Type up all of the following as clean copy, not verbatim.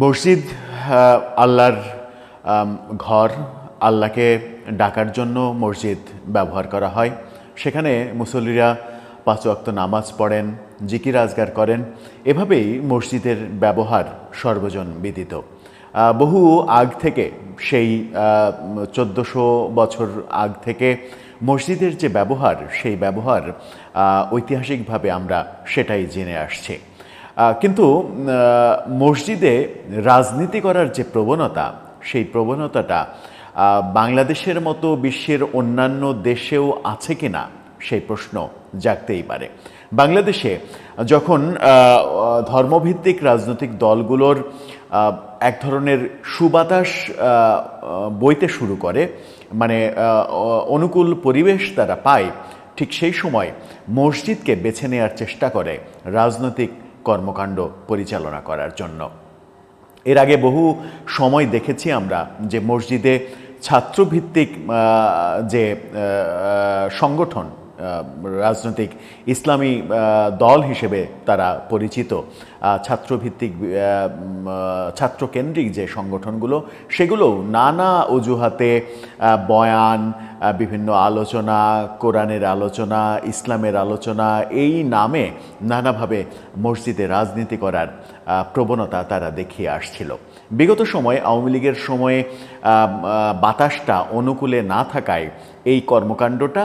মসজিদ আল্লাহর ঘর। আল্লাহকে ডাকার জন্য মসজিদ ব্যবহার করা হয়। সেখানে মুসল্লিরা 5 ওয়াক্ত নামাজ পড়েন, জিকির আজগার করেন। এভাবেই মসজিদের ব্যবহার সর্বজন বিদিত। বহু আগ থেকে, সেই 1400 বছর আগ থেকে মসজিদের যে ব্যবহার, সেই ব্যবহার ঐতিহাসিকভাবে আমরা সেটাই জেনে আসছি। কিন্তু মসজিদে রাজনীতি করার যে প্রবণতা, সেই প্রবণতাটা বাংলাদেশের মতো বিশ্বের অন্যান্য দেশেও আছে কিনা সেই প্রশ্ন জাগতেই পারে। বাংলাদেশে যখন ধর্মভিত্তিক রাজনৈতিক দলগুলোর এক ধরনের সুবাতাস বইতে শুরু করে, মানে অনুকূল পরিবেশ তারা পায়, ঠিক সেই সময় মসজিদকে বেছে নেওয়ার চেষ্টা করে রাজনৈতিক কর্মকাণ্ড পরিচালনা করার জন্য। এর আগে বহু সময় দেখেছি আমরা যে মসজিদে ছাত্রভিত্তিক যে সংগঠন, রাজনৈতিক ইসলামী দল হিসেবে তারা পরিচিত, ছাত্রভিত্তিক ছাত্রকেন্দ্রিক যে সংগঠনগুলো, সেগুলো নানা অজুহাতে বয়ান, বিভিন্ন আলোচনা, কোরআনের আলোচনা, ইসলামের আলোচনা, এই নামে নানাভাবে মসজিদে রাজনীতি করার প্রবণতা তারা দেখিয়ে আসছিল। বিগত সময়ে আওয়ামী লীগের সময়ে বাতাসটা অনুকূলে না থাকায় এই কর্মকাণ্ডটা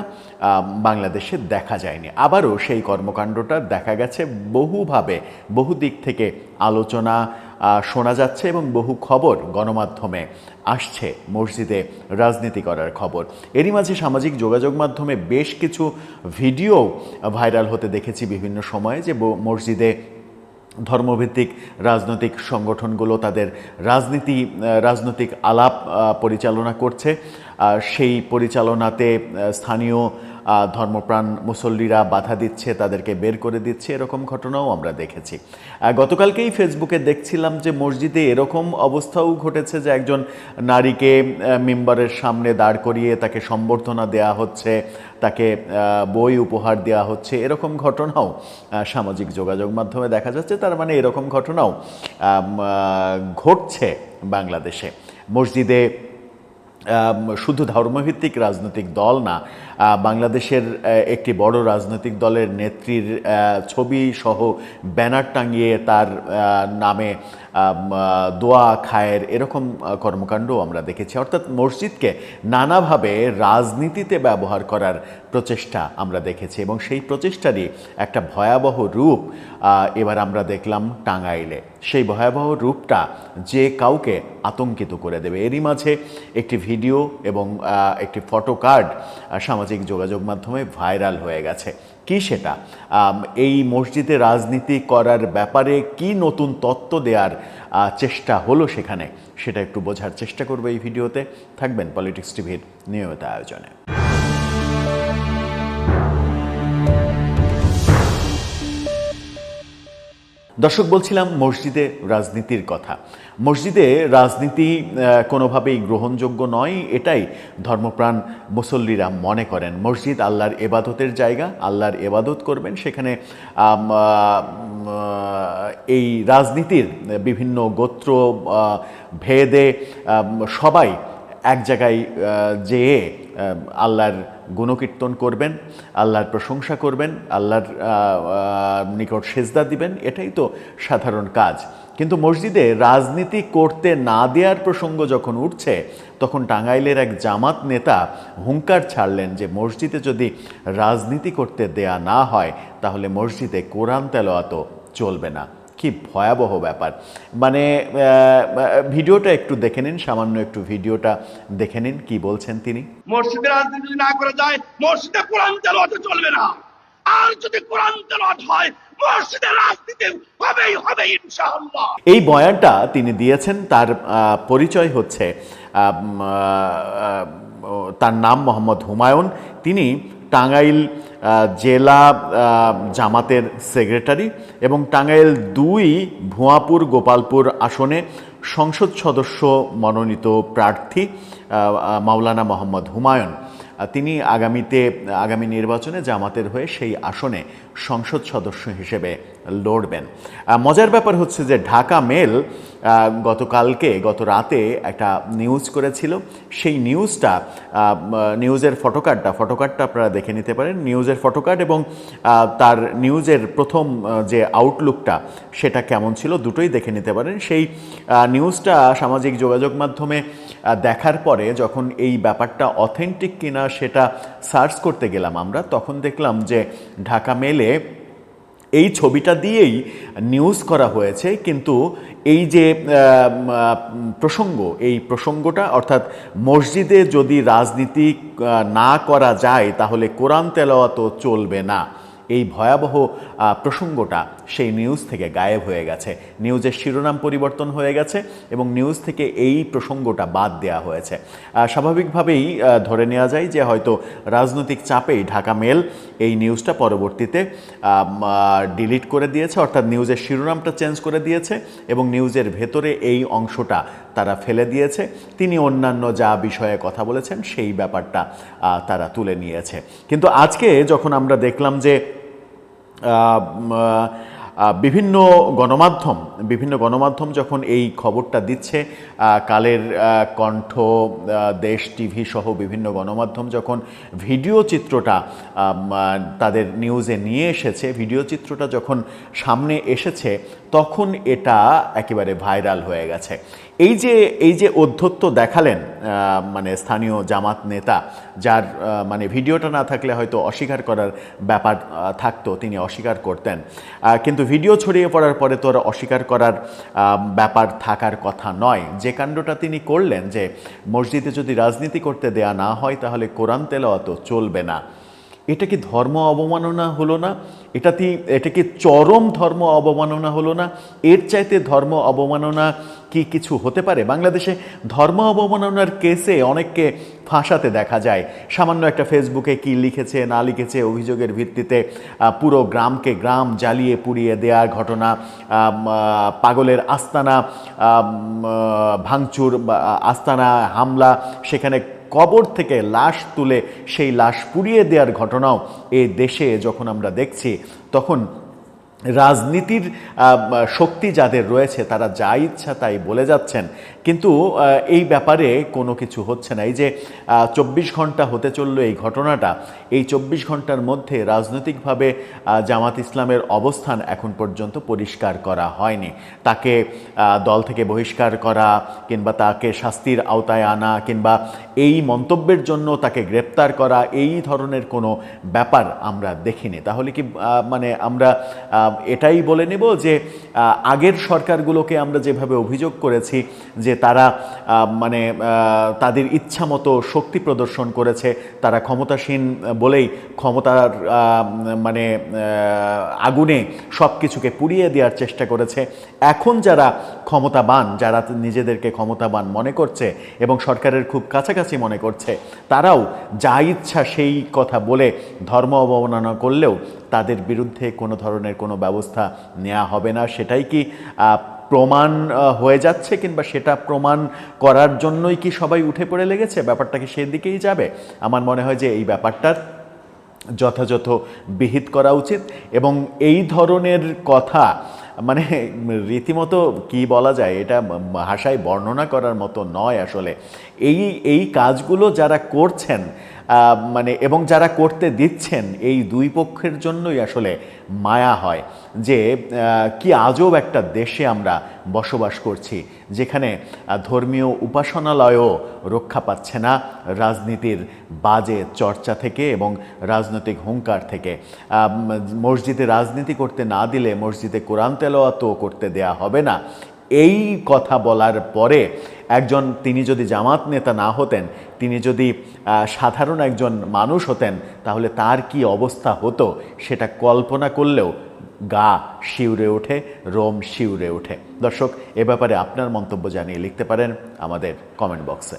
বাংলাদেশে দেখা যায়নি। আবারও সেই কর্মকাণ্ডটা দেখা গেছে বহুভাবে, বহু দিক থেকে আলোচনা শোনা যাচ্ছে এবং বহু খবর গণমাধ্যমে আসছে মসজিদে রাজনীতি করার খবর। এরই মাঝে সামাজিক যোগাযোগ মাধ্যমে বেশ কিছু ভিডিও ভাইরাল হতে দেখেছি বিভিন্ন সময়ে, যে মসজিদে ধর্মভিত্তিক রাজনৈতিক সংগঠনগুলো তাদের রাজনৈতিক আলাপ পরিচালনা করছে। সেই পরিচালনাতে স্থানীয় ধর্মপ্রাণ মুসল্লিরা বাধা দিচ্ছে, তাদেরকে বের করে দিচ্ছে, এরকম ঘটনাও আমরা দেখেছি। গতকালকেই ফেসবুকে দেখছিলাম যে মসজিদে এরকম অবস্থাও ঘটেছে যে একজন নারীকে মিম্বারের সামনে দাঁড় করিয়ে তাকে সম্বর্ধনা দেয়া হচ্ছে, তাকে বই উপহার দেওয়া হচ্ছে, এরকম ঘটনাও সামাজিক যোগাযোগ মাধ্যমে দেখা যাচ্ছে। তার মানে এরকম ঘটনাও ঘটছে বাংলাদেশে। মসজিদে শুধু ধর্মভিত্তিক রাজনৈতিক দল না, বাংলাদেশের একটি বড় রাজনৈতিক দলের নেত্রীর ছবি সহ ব্যানার টাঙিয়ে তার নামে দোয়া খায়ের এরকম কর্মকাণ্ডও আমরা দেখেছি। অর্থাৎ মসজিদকে নানাভাবে রাজনীতিতে ব্যবহার করার প্রচেষ্টা আমরা দেখেছি, এবং সেই প্রচেষ্টারই একটা ভয়াবহ রূপ এবার আমরা দেখলাম টাঙ্গাইলে। সেই ভয়াবহ রূপটা যে কাউকে আতঙ্কিত করে দেবে। এরই মাঝে একটি ভিডিও এবং একটি ফটো কার্ড সামাজিক যোগাযোগ মাধ্যমে ভাইরাল হয়ে গেছে। কি সেটা? এই মসজিদে রাজনীতি করার ব্যাপারে কি নতুন তত্ত্ব দেওয়ার চেষ্টা হলো সেখানে, সেটা একটু বোঝার চেষ্টা করবো এই ভিডিওতে। থাকবেন পলিটিক্স টিভির নিয়মিত আয়োজনে। দর্শক, বলছিলাম মসজিদে রাজনীতির কথা। মসজিদে রাজনীতি কোনোভাবেই গ্রহণযোগ্য নয়, এটাই ধর্মপ্রাণ মুসল্লিরা মনে করেন। মসজিদ আল্লাহর এবাদতের জায়গা, আল্লাহর এবাদত করবেন। সেখানে এই রাজনীতির বিভিন্ন গোত্র ভেদে সবাই এক জায়গায় যেয়ে আল্লাহর গুণকীর্তন করবেন, আল্লাহর প্রশংসা করবেন, আল্লাহর নিকট সেজদা দিবেন, এটাই তো সাধারণ কাজ। কিন্তু মসজিদে রাজনীতি করতে না দেওয়ার প্রসঙ্গ যখন উঠছে, তখন টাঙ্গাইলের এক জামাত নেতা হুঙ্কার ছাড়লেন যে মসজিদে যদি রাজনীতি করতে দেয়া না হয়, তাহলে মসজিদে কোরআন তেলাওয়াতও চলবে না। কি ভয়াবহ ব্যাপার! মানে ভিডিওটা একটু দেখে নিন, সামান্য একটু ভিডিওটা দেখে নিন কি বলছেন তিনি। মসজিদে রাজনীতি না করা যায়, মসজিদে কোরআন তেলাওয়াত চলবে না। আর যদি কোরআন তেলাওয়াত হয়, মসজিদে রাজনীতি হবেই হবে ইনশাআল্লাহ। এই বয়ানটা তিনি দিয়েছেন। তার পরিচয় হচ্ছে, তার নাম মোহাম্মদ হুমায়ুন। তিনি টাঙ্গাইল জেলা জামাতের সেক্রেটারি এবং টাঙ্গাইল 2 ভুয়াপুর গোপালপুর আসনে সংসদ সদস্য মনোনীত প্রার্থী মাওলানা মোহাম্মদ হুমায়ুন। তিনি আগামী নির্বাচনে জামাতের হয়ে সেই আসনে সংসদ সদস্য হিসেবে লড়বেন। মজার ব্যাপার হচ্ছে যে ঢাকা মেল গত রাতে একটা নিউজ করেছিল। সেই নিউজটা নিউজের ফটোকার্ডটা আপনারা দেখে নিতে পারেন। নিউজের ফটোকার্ড এবং তার নিউজের প্রথম যে আউটলুকটা সেটা কেমন ছিল দুটোই দেখে নিতে পারেন। সেই নিউজটা সামাজিক যোগাযোগ মাধ্যমে দেখার পরে যখন এই ব্যাপারটা অথেন্টিক কিনা সেটা সার্চ করতে গেলাম আমরা, তখন দেখলাম যে ঢাকা মেলে এই ছবিটা দিয়েই নিউজ করা হয়েছে, কিন্তু এই যে এই প্রসঙ্গটা অর্থাৎ মসজিদে যদি রাজনীতি না করা যায় তাহলে কোরআন তেলাওয়াতও চলবে না, এই ভয়াবহ প্রসঙ্গটা সেই নিউজ থেকে গায়েব হয়ে গেছে। নিউজের শিরোনাম পরিবর্তন হয়ে গেছে এবং নিউজ থেকে এই প্রসঙ্গটা বাদ দেওয়া হয়েছে। স্বাভাবিকভাবেই ধরে নেওয়া যায় যে হয়তো রাজনৈতিক চাপেই ঢাকা মেল এই নিউজটা পরবর্তীতে ডিলিট করে দিয়েছে, অর্থাৎ নিউজের শিরোনামটা চেঞ্জ করে দিয়েছে এবং নিউজের ভেতরে এই অংশটা তারা ফেলে দিয়েছে। তিনি অন্যান্য যা বিষয়ে কথা বলেছেন সেই ব্যাপারটা তারা তুলে নিয়েছে। কিন্তু আজকে যখন আমরা দেখলাম যে বিভিন্ন গণমাধ্যম যখন এই খবরটা দিচ্ছে, কালের কণ্ঠ, দেশ টিভি সহ বিভিন্ন গণমাধ্যম যখন ভিডিও চিত্রটা তাদের নিউজে নিয়ে এসেছে, ভিডিও চিত্রটা যখন সামনে এসেছে তখন এটা একেবারে ভাইরাল হয়ে গেছে। এই যে অধ্যত্ব দেখালেন মানে স্থানীয় জামাত নেতা, যার মানে ভিডিওটা না থাকলে হয়তো অস্বীকার করার ব্যাপার থাকতো, তিনি অস্বীকার করতেন, কিন্তু ভিডিও ছড়িয়ে পড়ার পরে তো আর অস্বীকার করার ব্যাপার থাকার কথা নয়। যে কাণ্ডটা তিনি করলেন যে মসজিদে যদি রাজনীতি করতে দেয়া না হয় তাহলে কোরআন তেলাওয়াত চলবে না, এটা কি ধর্ম অবমাননা হলো না? এটা কি চরম ধর্ম অবমাননা হলো না? এর চাইতে ধর্ম অবমাননা কি কিছু হতে পারে? বাংলাদেশে ধর্ম অবমাননার কেসে অনেককে ফাঁসাতে দেখা যায়। সামান্য একটা ফেসবুকে কি লিখেছে না লিখেছে অভিযোগের ভিত্তিতে পুরো গ্রাম জ্বালিয়ে পুড়িয়ে দেওয়ার ঘটনা, পাগলের আস্তানা ভাঙচুর, আস্তানা হামলা, সেখানে কবর থেকে লাশ তুলে সেই লাশ পুড়িয়ে দেওয়ার ঘটনাও এই দেশে যখন আমরা দেখছি, তখন রাজনীতির শক্তি যাদের রয়েছে তারা যা ইচ্ছা তাই বলে যাচ্ছেন, কিন্তু এই ব্যাপারে কোনো কিছু হচ্ছে না। এই যে 24 ঘন্টা হতে চললো এই ঘটনাটা, এই 24 ঘন্টার মধ্যে রাজনৈতিকভাবে জামাত ইসলামের অবস্থান এখন পর্যন্ত পরিষ্কার করা হয়নি। তাকে দল থেকে বহিষ্কার করা কিংবা তাকে শাস্তির আওতায় আনা কিংবা এই মন্তব্যের জন্য তাকে গ্রেপ্তার করা, এই ধরনের কোনো ব্যাপার আমরা দেখিনি। তাহলে কি মানে আমরা এটাই বলে নেব যে আগের সরকারগুলোকে আমরা যেভাবে অভিযোগ করেছি যে তারা মানে তাদের ইচ্ছা মতো শক্তি প্রদর্শন করেছে, তারা ক্ষমতাসীন বলেই ক্ষমতার মানে আগুনে সব কিছুকে পুড়িয়ে দেওয়ার চেষ্টা করেছে, এখন যারা ক্ষমতাবান, যারা নিজেদেরকে ক্ষমতাবান মনে করছে এবং সরকারের খুব কাছাকাছি মনে করছে, তারাও যা ইচ্ছা সেই কথা বলে ধর্ম অবমাননা করলেও তাদের বিরুদ্ধে কোনো ধরনের কোনো ব্যবস্থা নেওয়া হবে না। সেটাই কি প্রমাণ হয়ে যাচ্ছে, কিংবা সেটা প্রমাণ করার জন্যই কি সবাই উঠে পড়ে লেগেছে? ব্যাপারটা কি সেদিকেই যাবে? আমার মনে হয় যে এই ব্যাপারটার যথাযথ বিহিত করা উচিত এবং এই ধরনের কথা মানে রীতিমতো কি বলা যায়, এটা ভাষায় বর্ণনা করার মতো নয় আসলে। এই কাজগুলো যারা করছেন মানে এবং যারা করতে দিচ্ছেন, এই দুই পক্ষের জন্যই আসলে মায়া হয় যে কি আজব একটা দেশে আমরা বসবাস করছি, যেখানে ধর্মীয় উপাসনালয়ও রক্ষা পাচ্ছে না রাজনীতির বাজে চর্চা থেকে এবং রাজনৈতিক হুঙ্কার থেকে। মসজিদে রাজনীতি করতে না দিলে মসজিদে কোরআন তেলাওয়াতও করতে দেয়া হবে না, এই কথা বলার পরে তিনি যদি জামাত নেতা না হতেন, তিনি যদি সাধারণ একজন মানুষ হতেন, তাহলে তার কি অবস্থা হতো সেটা কল্পনা করলেও গা শিউরে ওঠে, রোম শিউরে ওঠে। দর্শক, এ ব্যাপারে আপনার মন্তব্য জানিয়ে লিখতে পারেন আমাদের কমেন্ট বক্সে।